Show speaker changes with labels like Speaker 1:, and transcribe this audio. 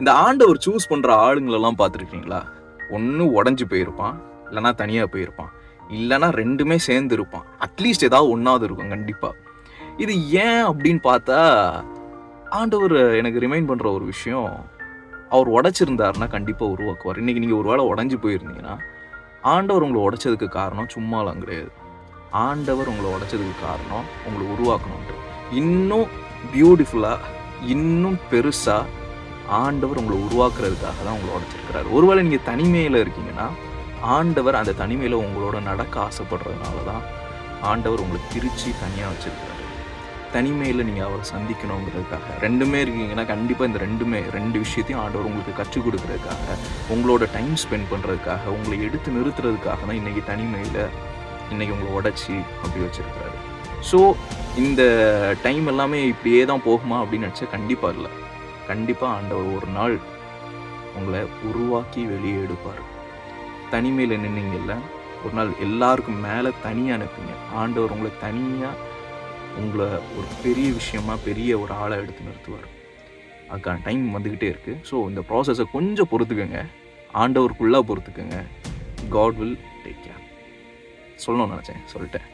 Speaker 1: இந்த ஆண்டவர் சூஸ் பண்ற ஆளுங்களெல்லாம் பார்த்துருக்கீங்களா? ஒண்ணு உடைஞ்சு போயிருப்பான், இல்லைன்னா தனியா போயிருப்பான், இல்லைன்னா ரெண்டுமே சேர்ந்து இருப்பான். அட்லீஸ்ட் ஏதாவது ஒன்னாவது இருக்கும் கண்டிப்பா. இது ஏன் அப்படின்னு பார்த்தா, ஆண்டவர் எனக்கு ரிமைண்ட் பண்ற ஒரு விஷயம், அவர் உடைச்சிருந்தாருன்னா கண்டிப்பா உருவாக்குவார். இன்னைக்கு நீங்க ஒரு வேளை உடைஞ்சு போயிருந்தீங்கன்னா, ஆண்டவர் உங்களை உடைச்சதுக்கு காரணம் சும்மாலாம் கிடையாது. ஆண்டவர் உங்களை உடைச்சதுக்கு காரணம் உங்களை உருவாக்கணும்ட்டு. இன்னும் பியூட்டிஃபுல்லா, இன்னும் பெருசா ஆண்டவர் உங்களை உருவாக்குறதுக்காக தான் உங்களை உடைச்சிருக்கிறாரு. ஒருவேளை நீங்க தனிமையில இருக்கீங்கன்னா, ஆண்டவர் அந்த தனிமையில உங்களோட நடக்க ஆசைப்படுறதுனால தான் ஆண்டவர் உங்களை பிரிச்சு தனியா வச்சிருக்கிறாரு. தனிமையில நீங்க அவரை சந்திக்கணுங்கிறதுக்காக. 2மே இருக்கீங்கன்னா, கண்டிப்பா இந்த 2 விஷயத்தையும் ஆண்டவர் உங்களுக்கு கற்றுக் கொடுக்கறதுக்காக, உங்களோட டைம் ஸ்பெண்ட் பண்றதுக்காக, உங்களை எடுத்து நிறுத்துறதுக்காக தான் இன்னைக்கு தனிமையில இன்னைக்கு உங்களை உடைச்சி அப்படி வச்சிருக்கிறாரு. ஸோ இந்த டைம் எல்லாமே இப்படியே தான் போகுமா அப்படின்னு நினச்சா கண்டிப்பா இல்ல. கண்டிப்பா ஆண்டவர் ஒரு நாள் உங்களை உருவாக்கி வெளியே எடுப்பார். தனிமையில நின்னீங்கல்ல, ஒரு நாள் எல்லாருக்கும் மேல தனியா நிற்பீங்க. ஆண்டவர் உங்களை தனியா உங்களை ஒரு பெரிய விஷயமா, பெரிய ஒரு ஆளா எடுத்து நிறுத்துவார். அதுக்கான டைம் வந்துகிட்டே இருக்கு. ஸோ இந்த ப்ராசஸை கொஞ்சம் பொறுத்துக்கங்க. ஆண்டவருக்குள்ளே பொறுத்துக்கங்க. God will take care. சொல்லணும்னு நினச்சேன், சொல்லிட்டேன்.